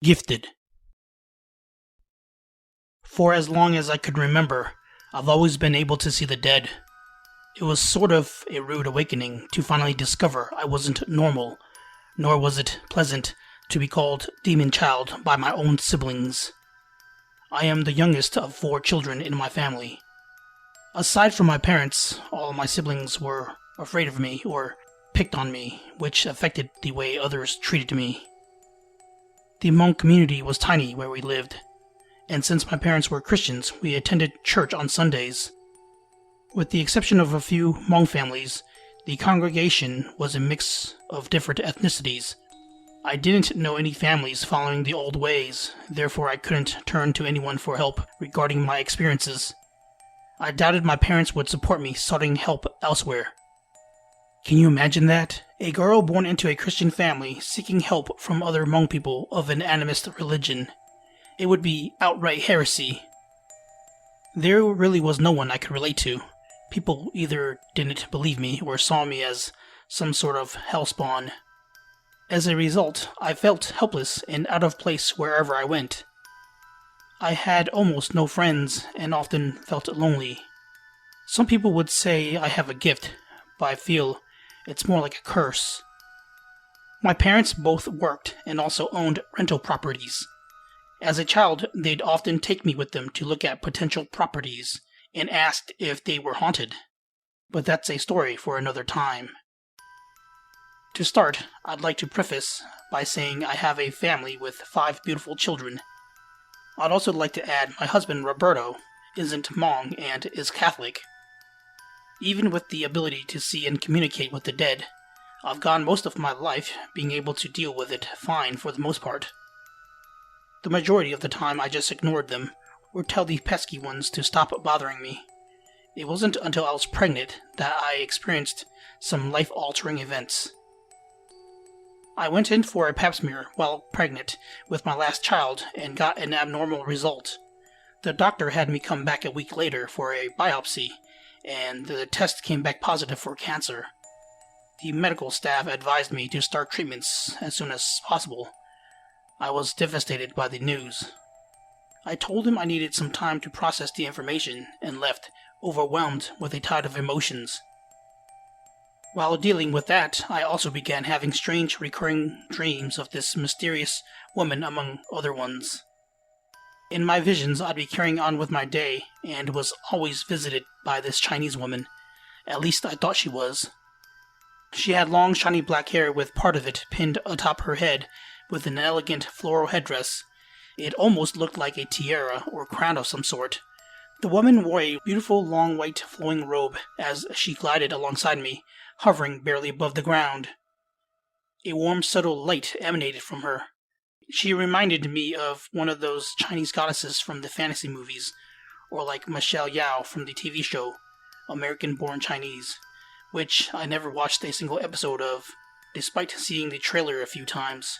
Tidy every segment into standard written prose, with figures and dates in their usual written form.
Gifted. For as long as I could remember, I've always been able to see the dead. It was sort of a rude awakening to finally discover I wasn't normal, nor was it pleasant to be called demon child by my own siblings. I am the youngest of 4 children in my family. Aside from my parents, all of my siblings were afraid of me or picked on me, which affected the way others treated me. The Hmong community was tiny where we lived, and since my parents were Christians, we attended church on Sundays. With the exception of a few Hmong families, the congregation was a mix of different ethnicities. I didn't know any families following the old ways, therefore I couldn't turn to anyone for help regarding my experiences. I doubted my parents would support me soughting help elsewhere. Can you imagine that? A girl born into a Christian family seeking help from other Hmong people of an animist religion. It would be outright heresy. There really was no one I could relate to. People either didn't believe me or saw me as some sort of hellspawn. As a result, I felt helpless and out of place wherever I went. I had almost no friends and often felt lonely. Some people would say I have a gift, but I feel it's more like a curse. My parents both worked and also owned rental properties. As a child, they'd often take me with them to look at potential properties and asked if they were haunted. But that's a story for another time. To start, I'd like to preface by saying I have a family with 5 beautiful children. I'd also like to add my husband Roberto isn't Hmong and is Catholic. Even with the ability to see and communicate with the dead, I've gone most of my life being able to deal with it fine for the most part. The majority of the time I just ignored them, or tell the pesky ones to stop bothering me. It wasn't until I was pregnant that I experienced some life-altering events. I went in for a pap smear while pregnant with my last child and got an abnormal result. The doctor had me come back a week later for a biopsy, and the test came back positive for cancer. The medical staff advised me to start treatments as soon as possible. I was devastated by the news. I told him I needed some time to process the information and left, overwhelmed with a tide of emotions. While dealing with that, I also began having strange recurring dreams of this mysterious woman among other ones. In my visions, I'd be carrying on with my day and was always visited by this Chinese woman. At least I thought she was. She had long shiny black hair with part of it pinned atop her head with an elegant floral headdress. It almost looked like a tiara or crown of some sort. The woman wore a beautiful long white flowing robe as she glided alongside me, hovering barely above the ground. A warm subtle light emanated from her. She reminded me of one of those Chinese goddesses from the fantasy movies, or like Michelle Yao from the TV show American-Born Chinese, which I never watched a single episode of, despite seeing the trailer a few times.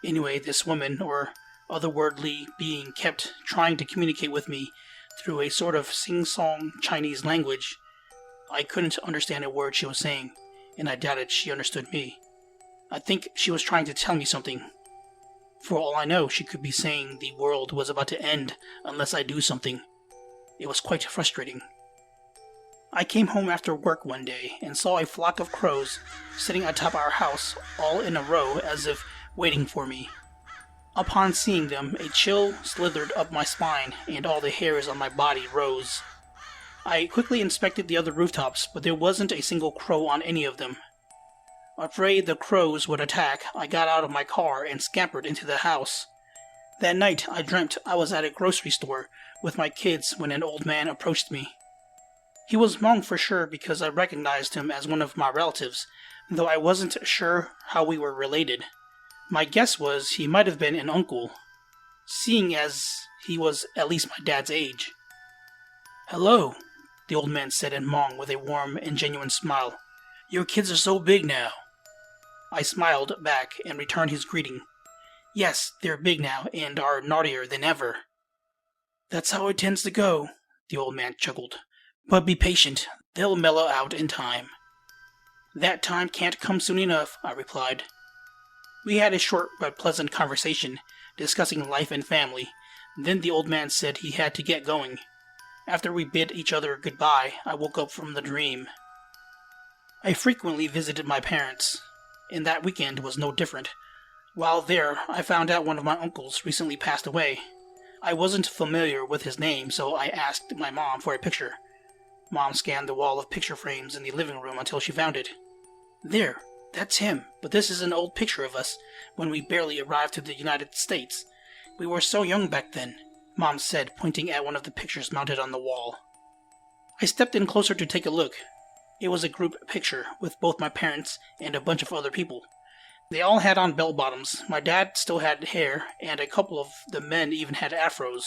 Anyway, this woman, or otherworldly being, kept trying to communicate with me through a sort of sing-song Chinese language. I couldn't understand a word she was saying, and I doubted she understood me. I think she was trying to tell me something. For all I know, she could be saying the world was about to end unless I do something. It was quite frustrating. I came home after work one day and saw a flock of crows sitting atop our house, all in a row as if waiting for me. Upon seeing them, a chill slithered up my spine and all the hairs on my body rose. I quickly inspected the other rooftops, but there wasn't a single crow on any of them. Afraid the crows would attack, I got out of my car and scampered into the house. That night, I dreamt I was at a grocery store with my kids when an old man approached me. He was Hmong for sure because I recognized him as one of my relatives, though I wasn't sure how we were related. My guess was he might have been an uncle, seeing as he was at least my dad's age. "Hello," the old man said in Hmong with a warm and genuine smile. "Your kids are so big now." I smiled back and returned his greeting. "Yes, they're big now and are naughtier than ever." "That's how it tends to go," the old man chuckled. "But be patient, they'll mellow out in time." "That time can't come soon enough," I replied. We had a short but pleasant conversation, discussing life and family. Then the old man said he had to get going. After we bid each other goodbye, I woke up from the dream. I frequently visited my parents, and that weekend was no different. While there, I found out one of my uncles recently passed away. I wasn't familiar with his name, so I asked my mom for a picture. Mom scanned the wall of picture frames in the living room until she found it. There, that's him, but this is an old picture of us when we barely arrived to the United States. We were so young back then, Mom said, pointing at one of the pictures mounted on the wall. I stepped in closer to take a look. It was a group picture with both my parents and a bunch of other people. They all had on bell-bottoms. My dad still had hair, and a couple of the men even had afros.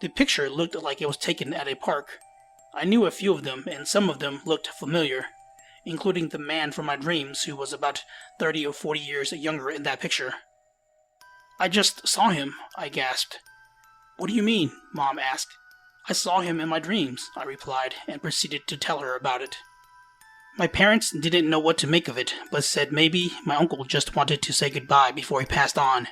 The picture looked like it was taken at a park. I knew a few of them, and some of them looked familiar, including the man from my dreams who was about 30 or 40 years younger in that picture. I just saw him, I gasped. What do you mean? Mom asked. I saw him in my dreams, I replied, and proceeded to tell her about it. My parents didn't know what to make of it, but said maybe my uncle just wanted to say goodbye before he passed on.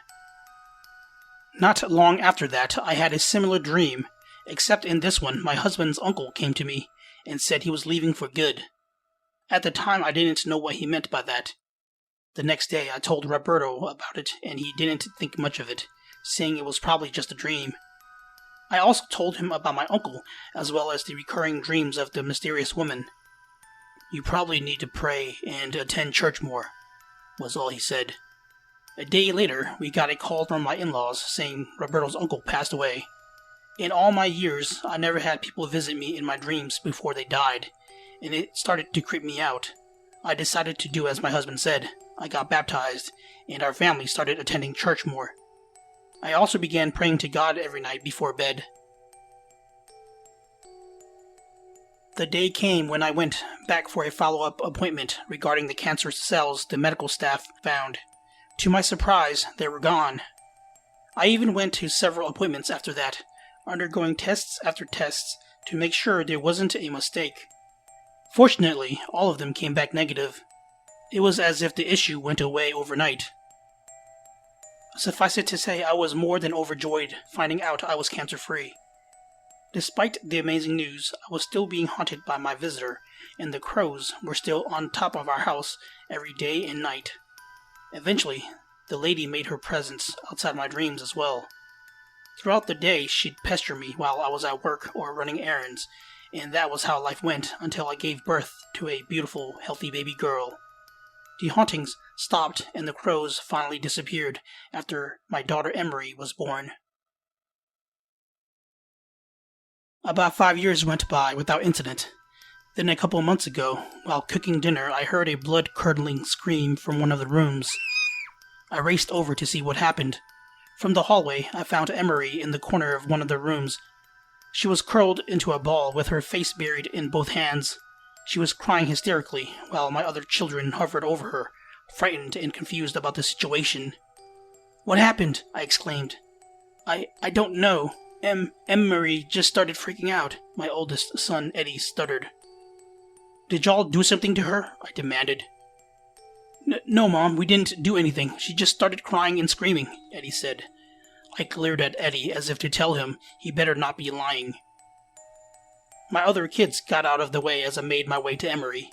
Not long after that, I had a similar dream, except in this one my husband's uncle came to me and said he was leaving for good. At the time I didn't know what he meant by that. The next day I told Roberto about it and he didn't think much of it, saying it was probably just a dream. I also told him about my uncle, as well as the recurring dreams of the mysterious woman. You probably need to pray and attend church more, was all he said. A day later, we got a call from my in-laws saying Roberto's uncle passed away. In all my years, I never had people visit me in my dreams before they died, and it started to creep me out. I decided to do as my husband said. I got baptized, and our family started attending church more. I also began praying to God every night before bed. The day came when I went back for a follow-up appointment regarding the cancerous cells the medical staff found. To my surprise, they were gone. I even went to several appointments after that, undergoing tests after tests to make sure there wasn't a mistake. Fortunately, all of them came back negative. It was as if the issue went away overnight. Suffice it to say, I was more than overjoyed finding out I was cancer-free. Despite the amazing news, I was still being haunted by my visitor, and the crows were still on top of our house every day and night. Eventually, the lady made her presence outside my dreams as well. Throughout the day, she'd pester me while I was at work or running errands, and that was how life went until I gave birth to a beautiful, healthy baby girl. The hauntings stopped and the crows finally disappeared after my daughter Emery was born. About 5 years went by without incident. Then a couple months ago, while cooking dinner, I heard a blood-curdling scream from one of the rooms. I raced over to see what happened. From the hallway, I found Emery in the corner of one of the rooms. She was curled into a ball with her face buried in both hands. She was crying hysterically, while my other children hovered over her, frightened and confused about the situation. "What happened?" I exclaimed. I don't know. Emery just started freaking out," my oldest son, Eddie, stuttered. "Did y'all do something to her?" I demanded. No, Mom, we didn't do anything. She just started crying and screaming," Eddie said. I glared at Eddie as if to tell him he better not be lying. My other kids got out of the way as I made my way to Emery.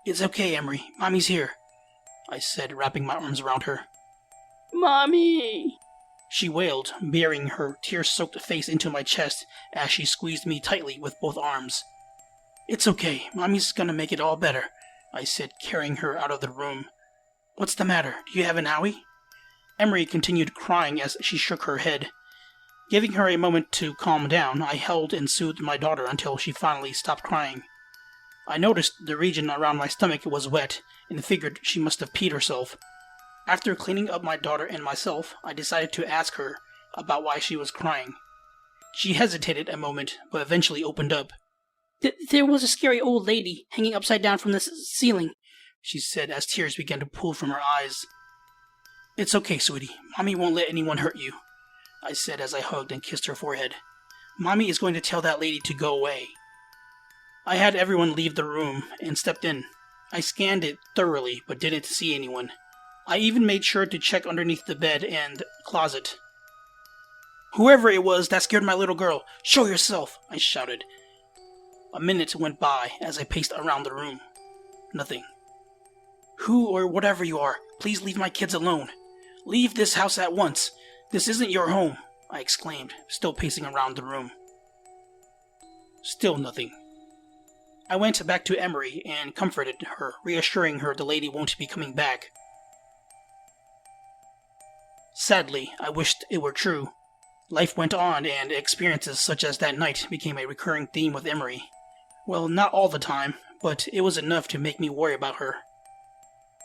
"It's okay, Emery. Mommy's here," I said, wrapping my arms around her. "Mommy!" she wailed, burying her tear-soaked face into my chest as she squeezed me tightly with both arms. "It's okay. Mommy's gonna make it all better," I said, carrying her out of the room. "What's the matter? Do you have an owie?" Emery continued crying as she shook her head. Giving her a moment to calm down, I held and soothed my daughter until she finally stopped crying. I noticed the region around my stomach was wet, and figured she must have peed herself. After cleaning up my daughter and myself, I decided to ask her about why she was crying. She hesitated a moment, but eventually opened up. There was a scary old lady hanging upside down from the ceiling," she said as tears began to pool from her eyes. "It's okay, sweetie. Mommy won't let anyone hurt you," I said as I hugged and kissed her forehead. "Mommy is going to tell that lady to go away." I had everyone leave the room and stepped in. I scanned it thoroughly but didn't see anyone. I even made sure to check underneath the bed and closet. Whoever it was that scared my little girl, show yourself, I shouted. A minute went by as I paced around the room. Nothing. Who or whatever you are, please leave my kids alone. Leave this house at once. This isn't your home, I exclaimed, still pacing around the room. Still nothing. I went back to Emery and comforted her, reassuring her the lady won't be coming back. Sadly, I wished it were true. Life went on, and experiences such as that night became a recurring theme with Emery. Well, not all the time, but it was enough to make me worry about her.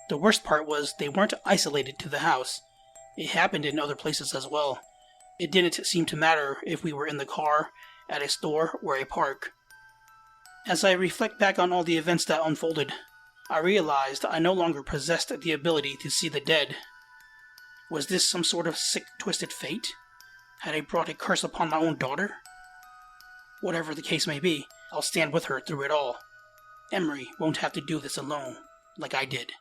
The worst part was they weren't isolated to the house. It happened in other places as well. It didn't seem to matter if we were in the car, at a store, or a park. As I reflect back on all the events that unfolded, I realized I no longer possessed the ability to see the dead. Was this some sort of sick, twisted fate? Had I brought a curse upon my own daughter? Whatever the case may be, I'll stand with her through it all. Emery won't have to do this alone, like I did.